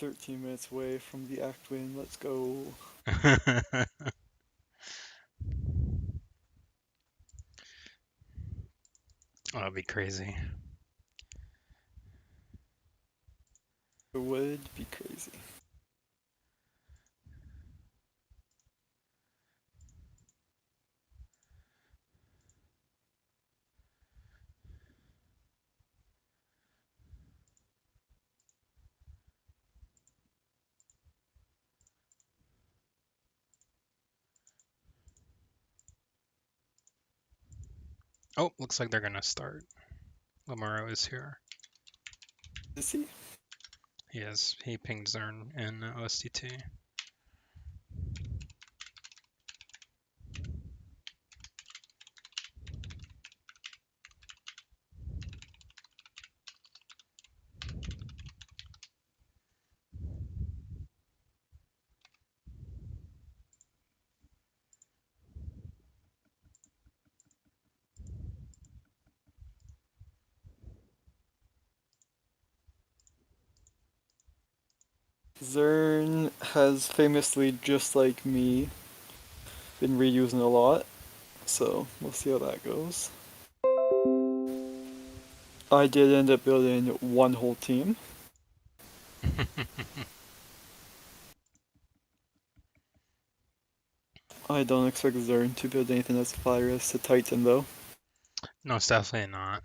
13 minutes away from the act win. Let's go. Oh, that'd be crazy. It would be crazy. Oh, looks like they're gonna start. Lemurro is here. Is he? He pinged Zern in OSDT. Zern has famously, just like me, been reusing a lot, so we'll see how that goes. I did end up building one whole team. I don't expect Zern to build anything as fire as a Titan, though. No, it's definitely not.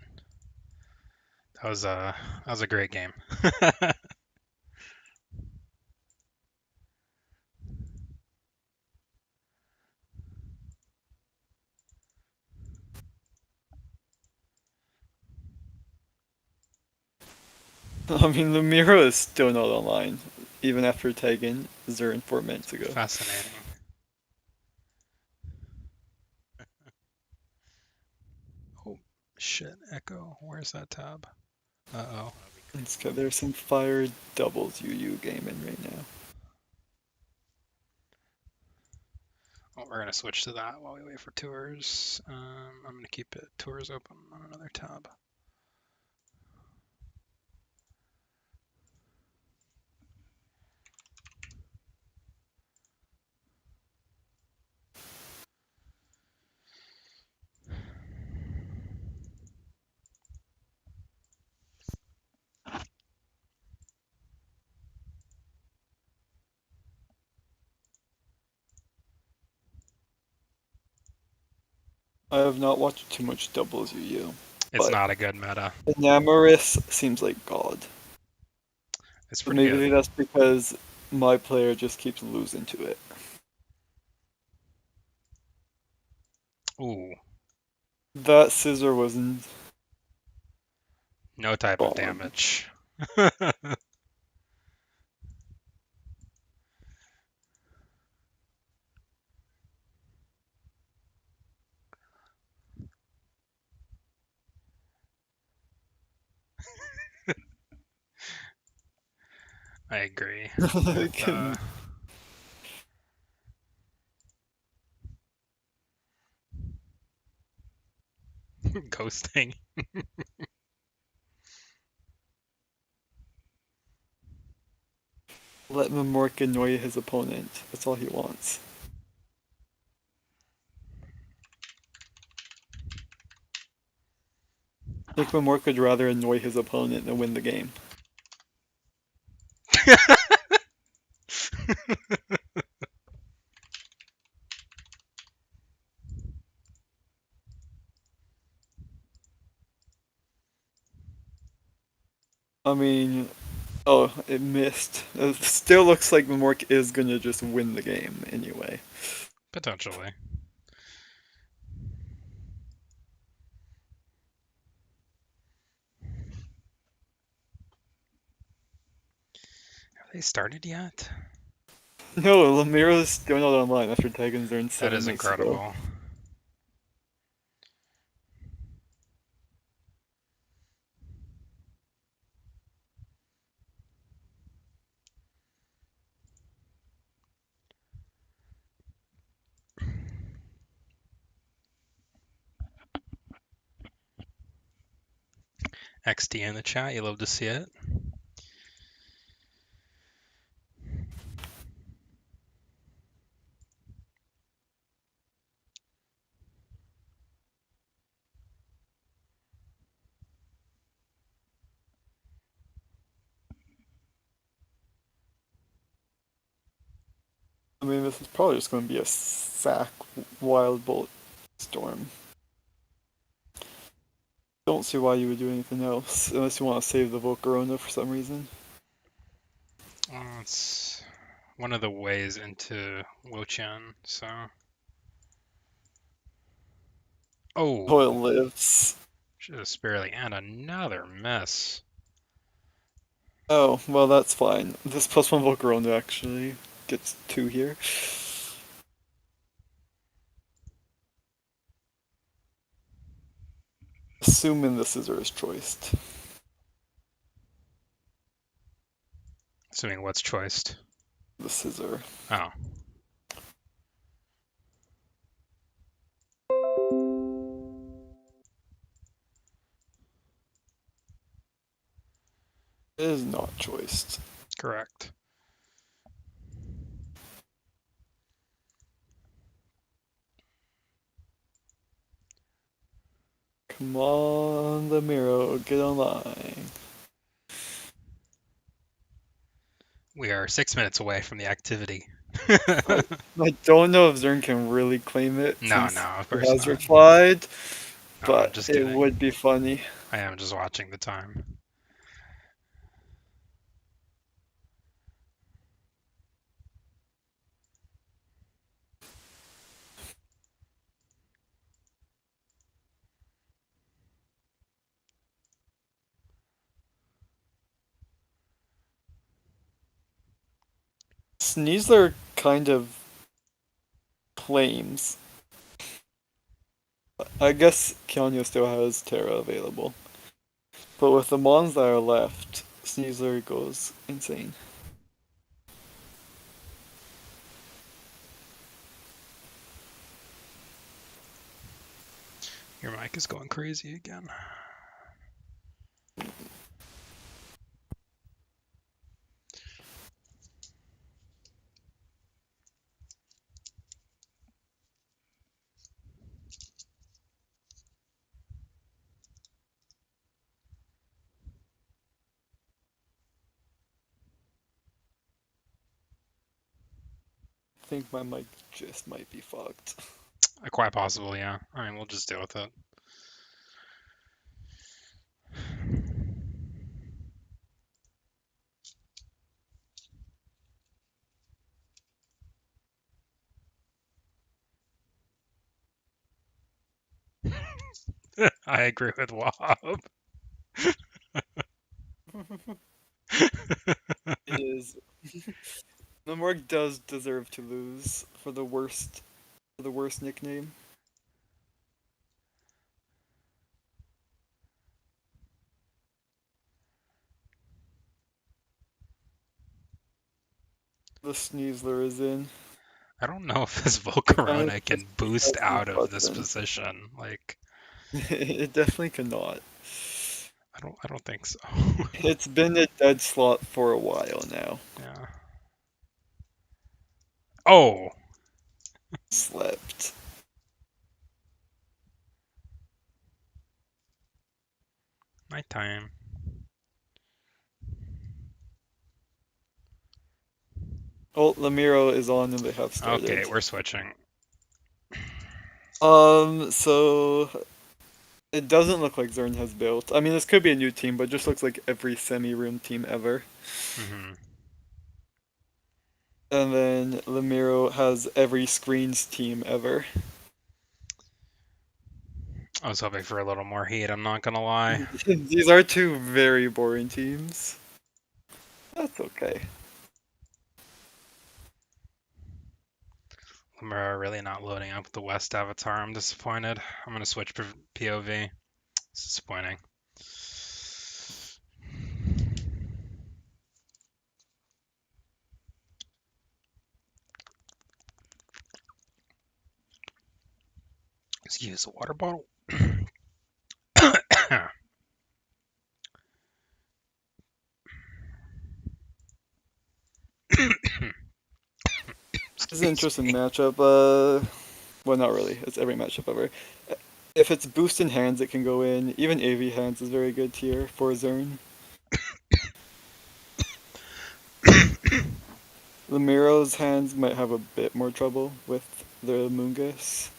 That was a great game. I mean, Lemurro is still not online, even after tagging Zern 4 minutes ago. Fascinating. Oh shit, Echo. Where's that tab? Uh-oh. There's some fire doubles UU gaming right now. Oh, we're gonna switch to that while we wait for tours. I'm gonna keep it tours open on another tab. I have not watched too much doubles UU, It's but not a good meta. Enamoris seems like God. It's But pretty good. maybe that's because my player just keeps losing to it. Ooh, That scissor wasn't no type of bomb. damage. I agree with ghosting. Let Mamork annoy his opponent. That's all he wants. I think Mamork would rather annoy his opponent than win the game. I mean, oh, it missed. It still looks like Mamork is gonna just win the game anyway. Potentially. Have they started yet? No, Lemiro's still not online after tagging Zern That 7 is minutes ago. incredible. XD in the chat, you love to see it. I mean, this is probably just going to be a sack wild bolt storm. Don't see why you would do anything else, unless you want to save the Volcarona for some reason. It's one of the ways into Wochen, so. Oh, it Oh, lives. just barely, and another miss. Oh, well, that's fine. This +1 Volcarona actually gets 2 here. Assuming the scissor is choiced. Assuming what's choiced. The scissor. Oh, It is not choiced. correct. Come on, Lemurro, get online. We are 6 minutes away from the activity. I don't know if Zern can really claim it No, since no, of he course has not. replied, No, I'm but just it kidding. would be funny. I am just watching the time. Sneasler kind of claims. I guess Kianya still has Terra available. But with the Mons that are left, Sneasler goes insane. Your mic is going crazy again. I think my mic just might be fucked. Quite possible, yeah. I mean, we'll just deal with it. I agree with Wahab. It is. Numorg does deserve to lose for the worst nickname. The Sneasler is in. I don't know if this It kind of Volcarona can just boost presses the out of this button. position. Like, It definitely cannot. I don't think so. It's been a dead slot for a while now. Yeah. Oh, Slept. nighttime. Oh, Lemiro is on and they have Okay, started. we're switching. So it doesn't look like Zern has built. I mean, this could be a new team, but it just looks like every semi-room team ever. Hmm. And then Lemiro has every screens team ever. I was hoping for a little more heat, I'm not gonna lie. These are two very boring teams. That's okay. We're really not loading up with the West Avatar. I'm disappointed. I'm gonna switch POV. It's disappointing. Let's use a water bottle. This is an Excuse interesting me. matchup. Well, not really. It's every matchup ever. If it's boost in hands, it can go in. Even AV hands is very good tier for Zern. Lemiro's hands might have a bit more trouble with the Mungus.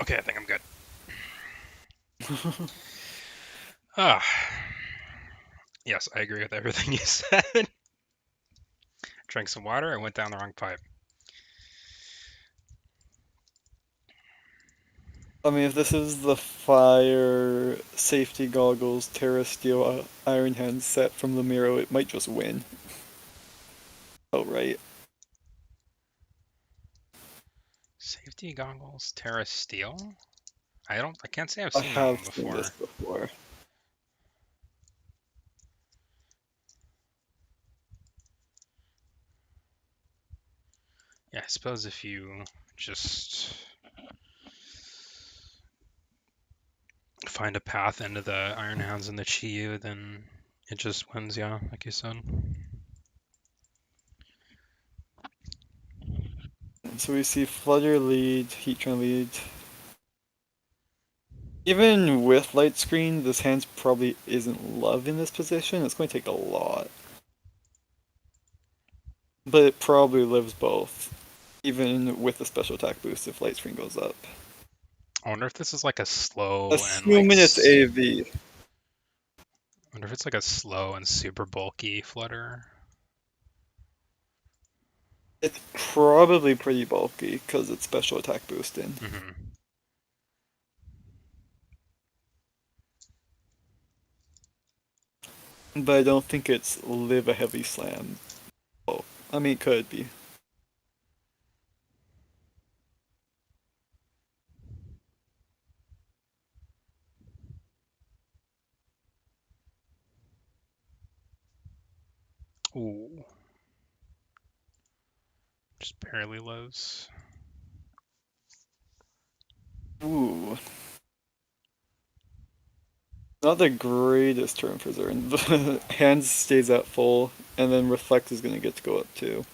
Okay, I think I'm good. Ah, yes, I agree with everything you said. Drank some water and went down the wrong pipe. I mean, if this is the fire safety goggles Terra Steel Iron Hand set from Lemurro, it might just win. Oh, right. Safety goggles, Terra Steel? I can't say I've I seen that have one seen this before. before. Yeah, I suppose if you just find a path into the Iron Hounds and the Chiyu, then it just wins, yeah, like you said. So we see Flutter lead, Heatran lead. Even with light screen, this hand probably isn't loving this position. It's going to take a lot. But it probably lives both, even with the special attack boost if light screen goes up. I wonder if this is like a slow and Assuming it's AV. I wonder if it's like a slow and super bulky Flutter. It's probably pretty bulky because it's special attack boosting. Mm-hmm. But I don't think it's live a heavy slam. Oh, I mean, it could be. Ooh, just barely lives. Ooh. Not the greatest turn for Zern. The hand stays at full, and then Reflect is going to get to go up too.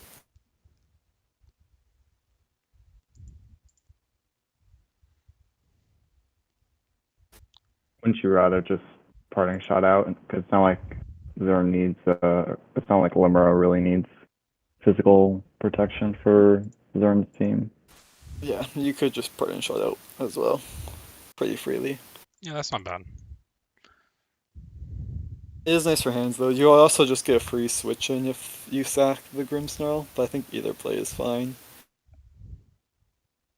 Wouldn't you rather just parting shot out? Because it's not like Zern needs. It's not like Lemurro really needs physical protection for Zern's team. Yeah, you could just put in shot out as well, pretty freely. Yeah, that's not bad. It is nice for hands though. You also just get a free switch in if you sack the Grimmsnarl, but I think either play is fine.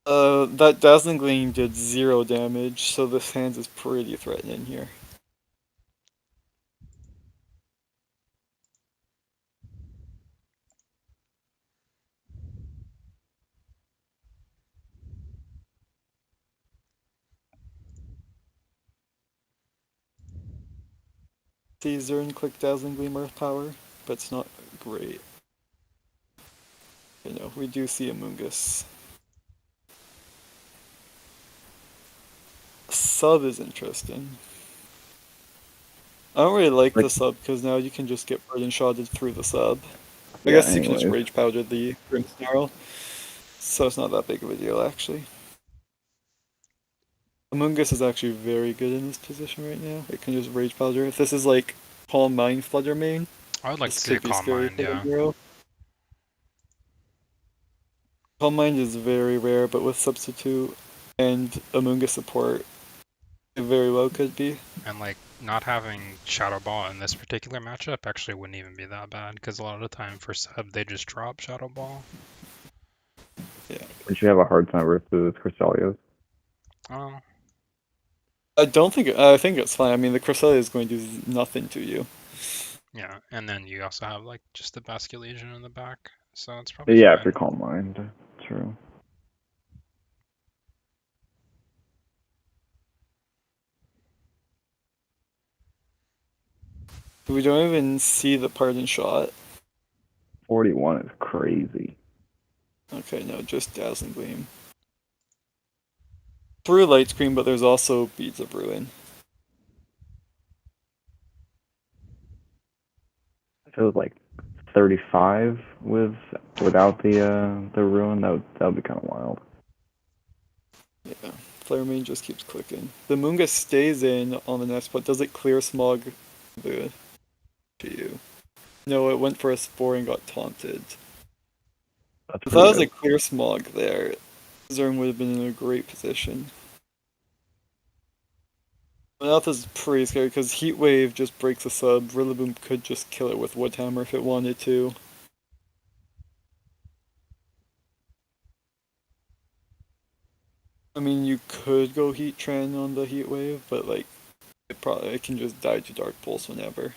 That Dazzling Gleam did 0 damage, so this hand is pretty threatening here. Caesar and click Dazzling Gleam Earth Power, but it's not great. You know, we do see a Mungus. Sub is interesting. I don't really like Like, the sub because now you can just get burden shotted through the sub. I yeah. guess you can just Anyways, rage powder the Grimmsnarl, so it's not that big of a deal actually. Among Us is actually very good in this position right now. It can just rage powder. If this is like Palm Mine Flutter main, I would like to this see a could be Calm scary Mind, for the yeah. hero. Palm Mine is very rare, but with Substitute and Amoonga support, it very well could be. And like not having Shadow Ball in this particular matchup actually wouldn't even be that bad because a lot of the time for sub they just drop Shadow Ball. Yeah. would you have a hard time versus Crystalios? Oh, I think it's fine. I mean, the Cresselia is going to do nothing to you. yeah. And then you also have like just the Basculation in the back, so it's probably Yeah, if you're fine. Calm Mind. True. We don't even see the Pardon Shot. 41 is crazy. Okay, no, just Dazzling Gleam. Through Light Screen, but there's also Beads of Ruin. If it was like 35 without the ruin, that would be kind of wild. Flare main just keeps clicking. The Moonga stays in on the next, but does it clear Smog the GU? No, it went for a Spore and got taunted. That's If that pretty was a good. clear Smog there, Zern would have been in a great position. Mouth is pretty scary because Heat Wave just breaks a sub. Rillaboom could just kill it with Woodhammer if it wanted to. I mean, you could go Heat Tran on the Heat Wave, but like, it can just die to Dark Pulse whenever.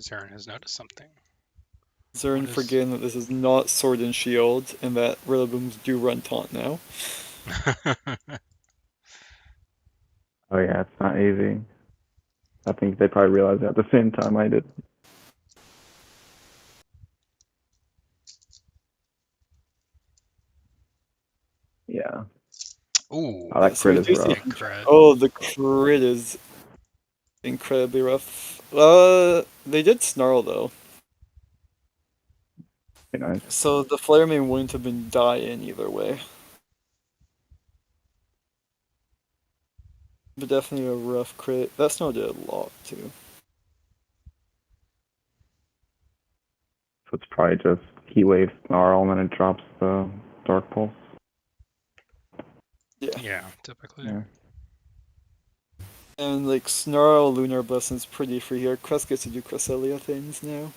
Zern has noticed something. Zern What is- forgetting that this is not Sword and Shield, and that Rillabooms do run taunt now. Oh yeah, it's not easy. I think they probably realized that at the same time I did. Yeah. Ooh, Oh, that So we crit is do see. rough. big crit. Oh, the crit is incredibly rough. They did Snarl though, Pretty nice. so the Flare main wouldn't have been dying either way. But definitely a rough crit. That Snarl did a lot too. So it's probably just Heat Wave Snarl and then it drops the Dark Pulse. Yeah, typically. Yeah. And like Snarl Lunar Blessing's pretty free here. Crest gets to do Cresselia things now.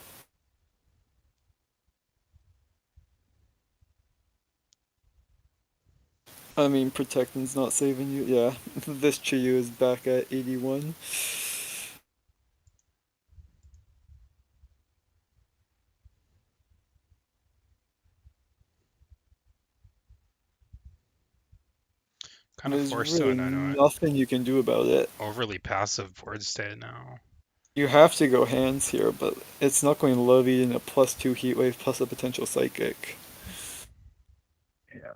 I mean, Protecting's not saving you. Yeah, this Chiyu is back at 81. Kind of There's forced to really it, I know it. nothing you can do about it. Overly passive board state now. You have to go hands here, but it's not going Love Eating a +2 Heat Wave plus a potential Psychic. Yeah.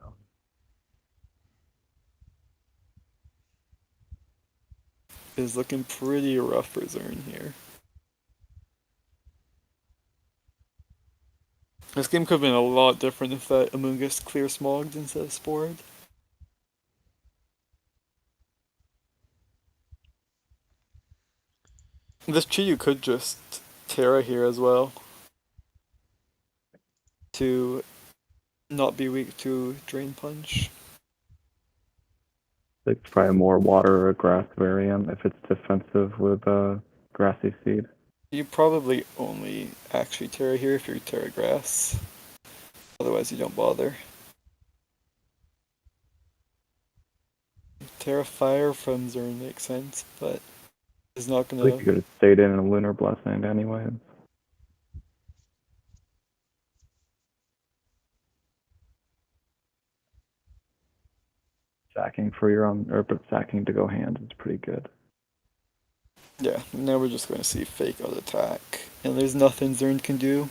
Is looking pretty rough for Zern here. This game could have been a lot different if that Amoonguss clear smogged instead of spored. This Chiyu could just Terra here as well. To not be weak to Drain Punch. It's probably a more water or grass variant if it's defensive with Grassy Seed. You probably only actually Terra here if you're Terra Grass. Otherwise you don't bother. Terra Fire from Zern makes sense, but is not I think you gonna. could have stayed in a Lunar Blessing anyway. Sacking for your own, but sacking to go hands is pretty good. Yeah, now we're just gonna see fake out attack. And there's nothing Zern can do.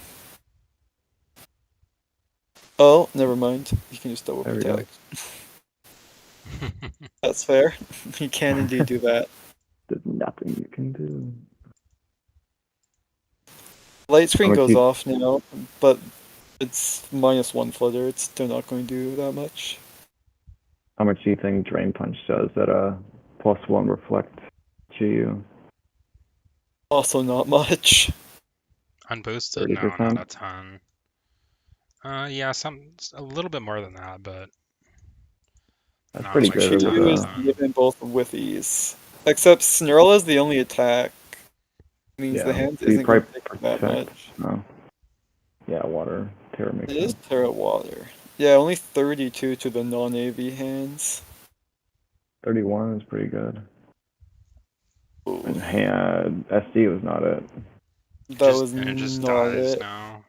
Oh, never mind. You can just double There we go. protect. That's fair. You can indeed do that. There's nothing you can do. Light screen much goes you- off now, but it's -1 flutter. It's still not going to do that much. How much do you think Drain Punch does at a +1 reflect GU? Also not much. Unboosted? No, 30%? not a ton. Yeah, a little bit more than that, but That's not pretty like good a with ton, Chiyu a is ton. given both with ease. Except Snarl is the only attack. Means yeah. the hand So you isn't going probably to take that protect. much. No. Yeah, water. Terra makes It is sense. Terra Water. Yeah, only 32 to the non-AV hands. 31 is pretty good. Ooh, And SD was not it. that was It just not dies it. now.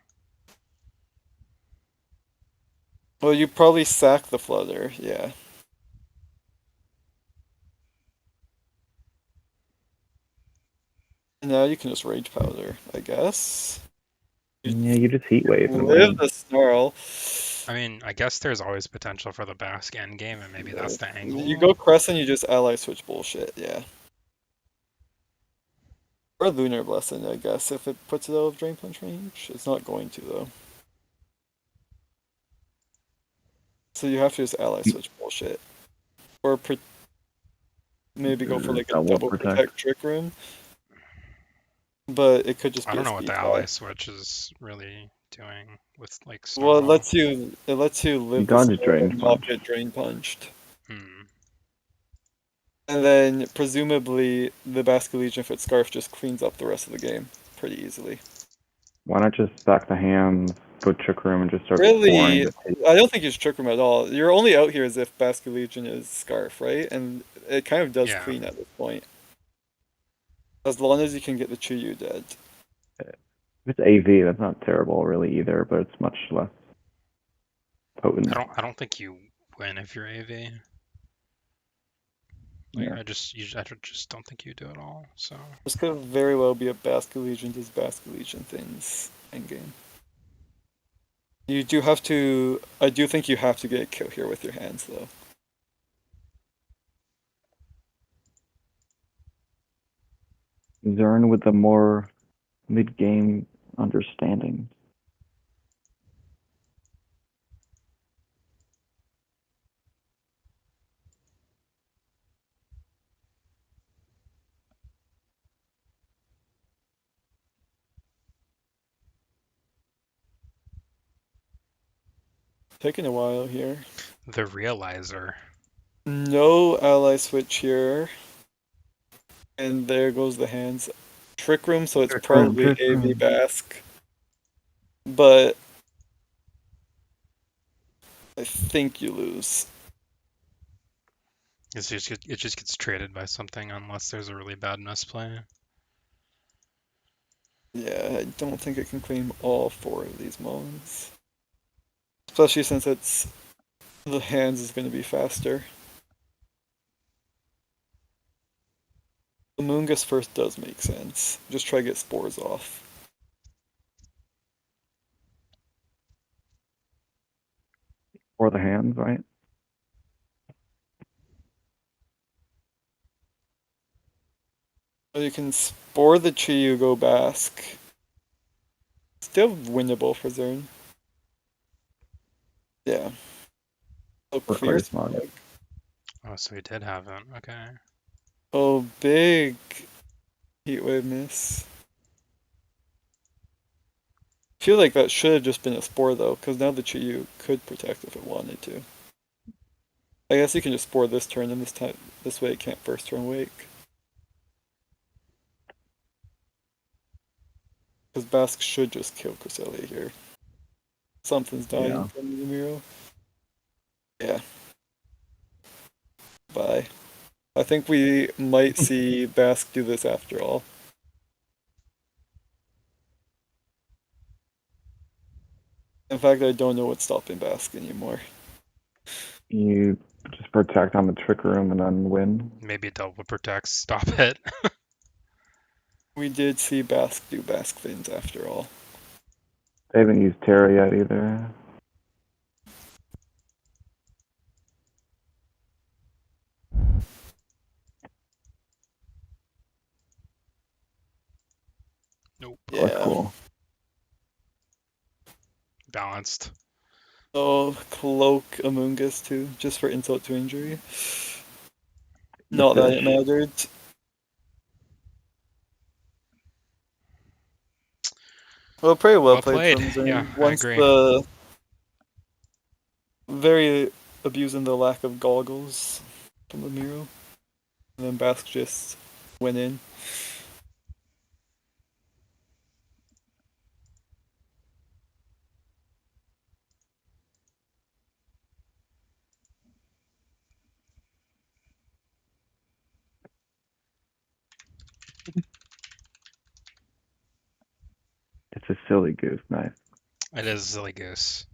Well, you probably sack the Flutter, yeah. And now you can just Rage Powder, I guess. Yeah, you just heat wave and Live win. the Snarl. I mean, I guess there's always potential for the Basque endgame, and maybe that's the angle. You go Crescent, you just ally switch bullshit, yeah. Or Lunar Blessing, I guess, if it puts it out of Drain Punch range. It's not going to, though. So you have to just ally switch bullshit. Or maybe go for like a Double double protect. protect Trick Room. But it could just I be don't a know what speed the tie. ally switch is really doing with like Well, Snowball. it lets you live the dodge spell Drain and not Punch. get drain punched. Hmm. And then presumably the Basket Legion, if it's Scarf, just cleans up the rest of the game pretty easily. Why not just stack the hands, go Trick Room, and just start pouring Really, the tape? I don't think it's Trick Room at all. You're only out here as if Basket Legion is Scarf, right? And it kind of does Yeah. clean at this point. As long as you can get the Chuyu dead. If it's AV, that's not terrible really either, but it's much less potent. I don't think you win if you're AV. Like Yeah. I just don't think you do at all. So This could very well be a Basket Legion does Basket Legion things endgame. You do have to. I do think you have to get a kill here with your hands, though. Zern with the more mid-game understanding. Taking a while here. the realizer. No ally switch here. And there goes the hands. Trick Room, so it's Trick Room, probably Trick AV Room. Basque. But I think you lose. It just gets traded by something unless there's a really bad misplay. Yeah, I don't think it can claim all four of these mons. Especially since it's the hands is going to be faster. The Moongus first does make sense. Just try to get spores off. Or the hands, right? So you can spore the Chiyu Basque. Still winnable for Zern. Yeah. Oh, Or clear Clear Smog. Smog. Oh, so he did have it. Okay. Oh, big Heatwave miss. I feel like that should have just been a spore though, because now the Chiyu could protect if it wanted to. I guess you can just spore this turn, and this way it can't first turn wake. Because Basque should just kill Cresselia here. Something's dying Yeah. from Lemurro. Yeah. Bye. I think we might see Basque do this after all. In fact, I don't know what's stopping Basque anymore. You just protect on the Trick Room and then win. Maybe double protects. Stop it. We did see Basque do Basque things after all. They haven't used Terra yet either. Nope. Oh, that's Yeah. cool. Balanced. Oh, Cloak Amoongus too, just for insult to injury. Not that it mattered. Well, pretty well played Played. from Zern. Yeah, I Once agree. the very abusing the lack of goggles from the Miro, and then Basque just went in. It's a silly goose knife. It is silly goose.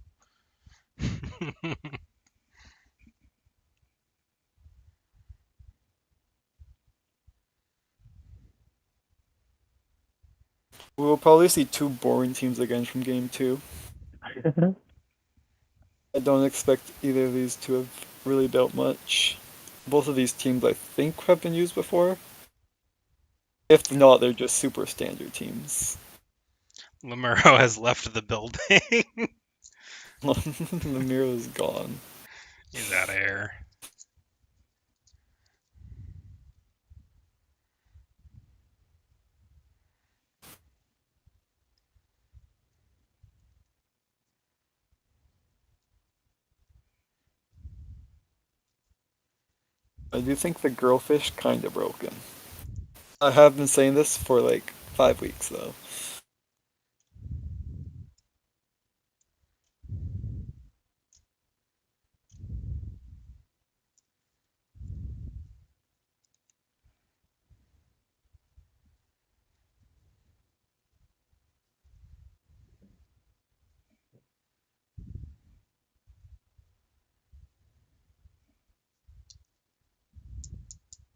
We will probably see two boring teams again from game two. I don't expect either of these to have really dealt much. Both of these teams, I think, have been used before. If not, they're just super standard teams. Lemurro has left the building. Lemurro is gone. He's out of here. I do think the girlfish kind of broken. I have been saying this for like 5 weeks though.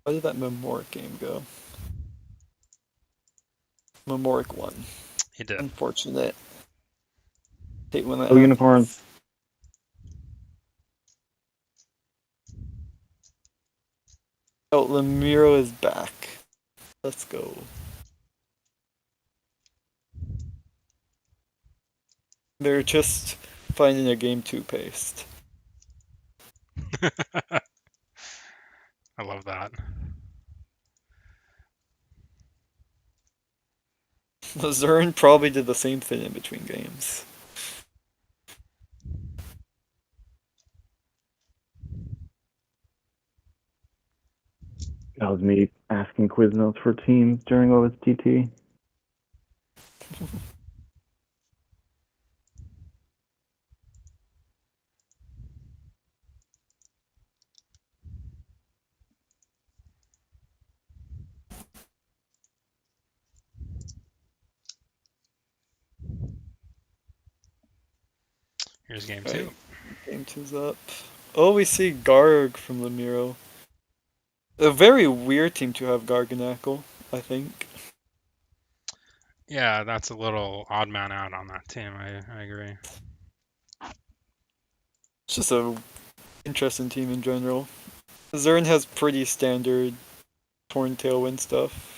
How did that Memoric game go? Memoric won. He did. Unfortunate. Hate when that Oh, happens. unicorns. Oh, Lemuro is back. Let's go. They're just finding a game 2 paste. I love that. Zern probably did the same thing in between games. That was me asking quiz notes for teams during OSDT. Here's game Right. 2. Game 2's up. Oh, we see Garg from Lemuro. A very weird team to have Garganackle, I think. Yeah, that's a little odd man out on that team. I agree. It's just a interesting team in general. Zern has pretty standard Torn Tailwind stuff.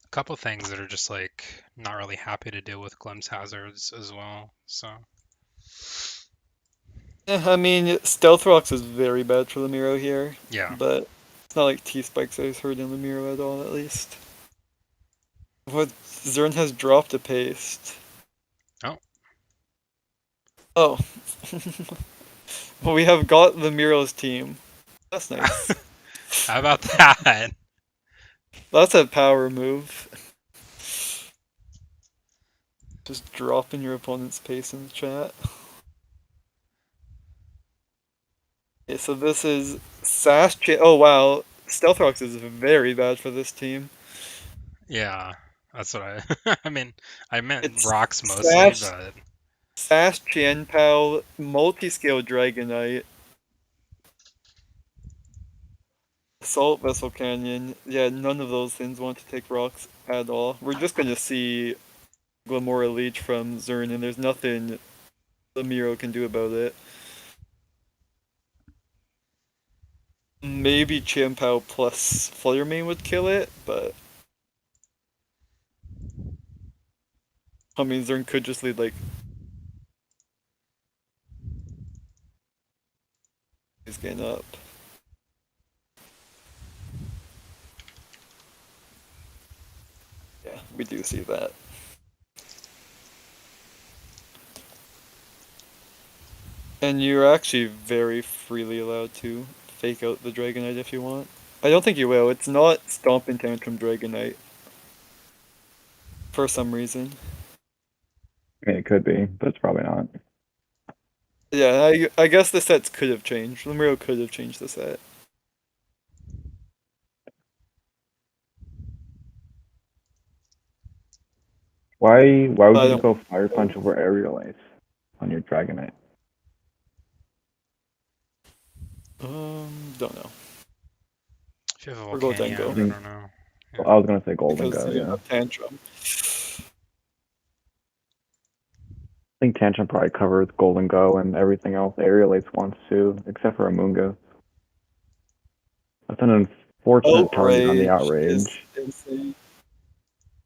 A couple things that are just like not really happy to deal with Glimpse hazards as well. So I mean, Stealth Rocks is very bad for Lemuro here, yeah, but it's not like T-Spikes is hurting Lemuro at all, at least. What? Zern has dropped a paste. Oh. Oh. Well, we have got Lemuro's team. That's nice. how about that? That's a power move. Just dropping your opponent's pace in the chat. Okay, so this is Sash. Oh wow, Stealth Rocks is very bad for this team. Yeah, that's what I. I mean, I meant It's rocks mostly, but Sash Qianpao, multi-scale Dragonite, Assault Vessel Canyon. Yeah, none of those things want to take rocks at all. We're just gonna see Glamora Leech from Zern, and there's nothing Lemuro can do about it. Maybe Qianpao plus Flare Main would kill it, but I mean Zern could just lead like he's getting up. Yeah, we do see that. And you're actually very freely allowed to fake out the Dragonite if you want. I don't think you will. It's not Stomping Tantrum Dragonite. For some reason. I mean, it could be, but it's probably not. Yeah, I guess the sets could have changed. Lemuro could have changed the set. Why would I you don't go Fire Punch over Aerial Ace on your Dragonite? don't know. if you have a Or Volcanion, Goldengo. I don't know. Yeah. I was gonna say Golden Because Go, you yeah. have Tantrum. I think Tantrum probably covers Golden Go and everything else Aerial Ace wants to, except for Amoonguss. That's an unfortunate target on the Outrage is outrage. insane.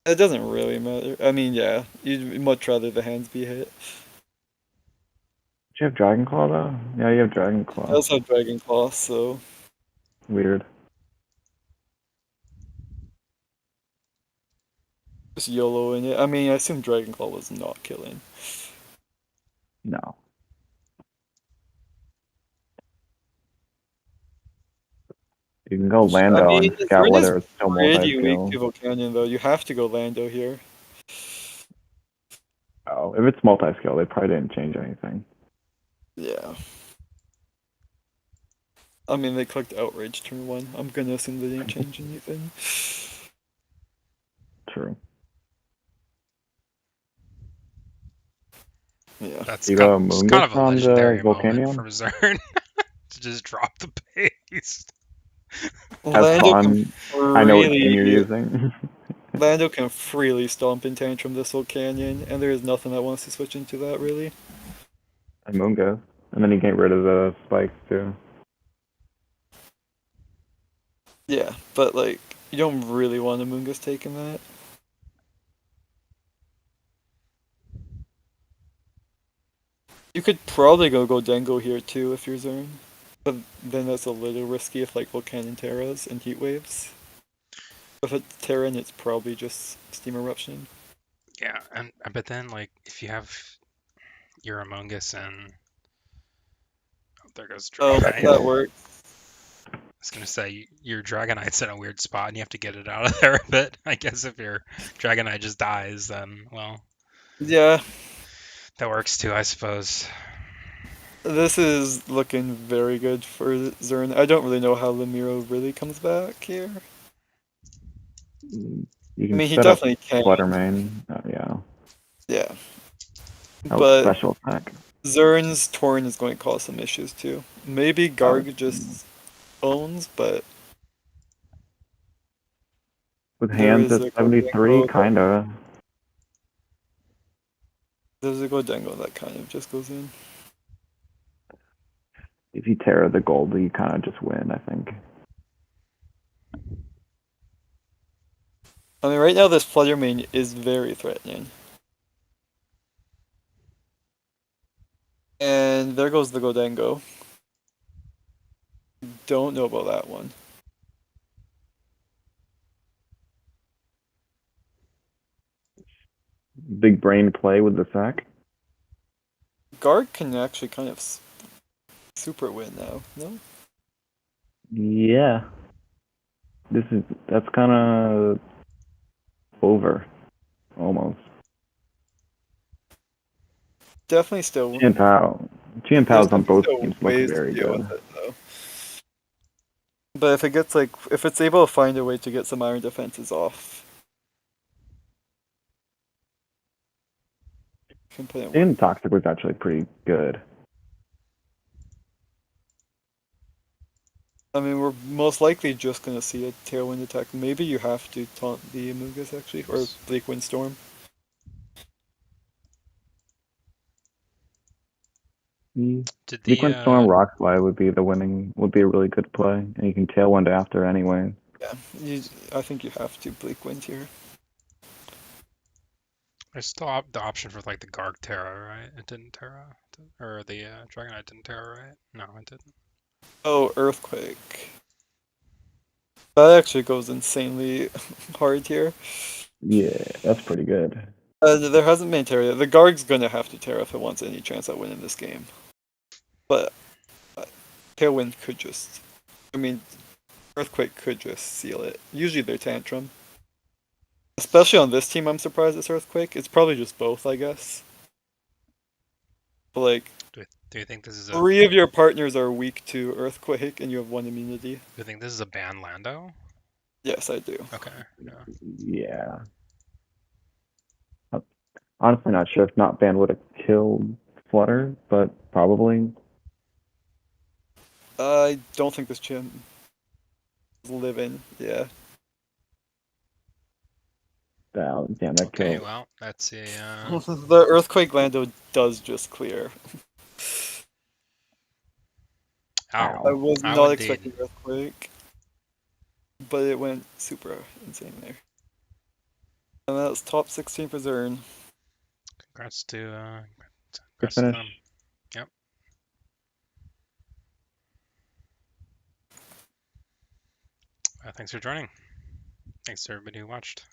It doesn't really matter. I mean, yeah, you'd much rather the hands be hit. Do you have Dragon Claw though? Yeah, you have Dragon I Claw. also have Dragon Claw, so Weird. just YOLOing it. I mean, I assume Dragon Claw was not killing. No. You can go I Lando mean, and scout Zern is whether it's still pretty weak multi-skill. to Volcanion, though. You have to go Lando here. Oh, if it's multi-skill, they probably didn't change anything. Yeah. I mean, they clicked Outrage turn 1. I'm gonna assume they didn't change anything. True. Yeah. That's You kind go of, just kind Amoonguss of a on the legendary moment Volcanion? from Zern to just drop the paste. Have Lando can fun. I know what team you're freely using. Lando can freely stomp in Tantrum this whole canyon, and there is nothing that wants to switch into that really. Amoonguss. And then you get rid of the spikes too. Yeah, but like you don't really want Amoonguss taking that. You could probably go Dengo here too if you're Zern. But then that's a little risky if like Volcanion Terras and Heat Waves. If it's Terran, it's probably just Steam Eruption. Yeah, and but then like if you have your Among Us and oh, there goes Oh, That Dragonite. that kills. worked. I was gonna say your Dragonite's in a weird spot and you have to get it out of there a bit. I guess if your Dragonite just dies, then well, Yeah, that works too, I suppose. this is looking very good for Zern. I don't really know how Lemurro really comes back here. You I can mean, he set up definitely can. Fluttermane. Yeah. Yeah, That was but special attack. Zern's Torn is going to cause some issues too. Maybe Oh, Garg just owns, but with there hands is at a 73, Godengo that kinda. there's a Godengo that kind of just goes in. If you tear the gold, you kind of just win, I think. I mean, right now this Fluttermane is very threatening. And there goes the Godengo. Don't know about that one. Big brain play with the sack. Garg can actually kind of super win now, no? Yeah. That's kind of over, almost. Definitely still. Chien Pao. Chien There's Pao's on definitely both still teams look ways to very deal good. with it though. But if it gets like, if it's able to find a way to get some iron defenses off, can put in work. And Toxic was actually pretty good. I mean, we're most likely just gonna see a Tailwind attack. Maybe you have to taunt the Amoonguss actually, or Bleak Windstorm. Did the Sequence Storm Rock Slide would be a really good play, and you can Tailwind after anyway. Yeah, I think you have to Bleak Wind here. there's still the option for like the Garg Terra, right? It didn't Terra, or the Dragonite didn't Terra, right? No, it didn't. Oh, Earthquake. That actually goes insanely hard here. Yeah, that's pretty good. There hasn't been Terra. The Garg's gonna have to Terra if it wants any chance at winning this game. But Tailwind could just. I mean, Earthquake could just seal it. Usually they're Tantrum. Especially on this team, I'm surprised it's Earthquake. It's probably just both, I guess. But like, Do you think this is a 3 of your partners are weak to Earthquake, and you have 1 immunity. do you think this is a ban Lando? Yes, I do. Okay, yeah. Yeah. Honestly, not sure if not ban would have killed Flutter, but probably. I don't think this Chim. Living, yeah. Damn, that Okay, killed. well, that's a The Earthquake Lando does just clear. ow. I was Ow, not indeed. expecting Earthquake, but it went super insane there. And that's top 16 for Zern. Congrats to Good congrats to finish. them. Yep. Thanks for joining. Thanks to everybody who watched.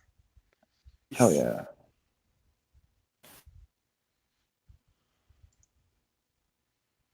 Hell yeah.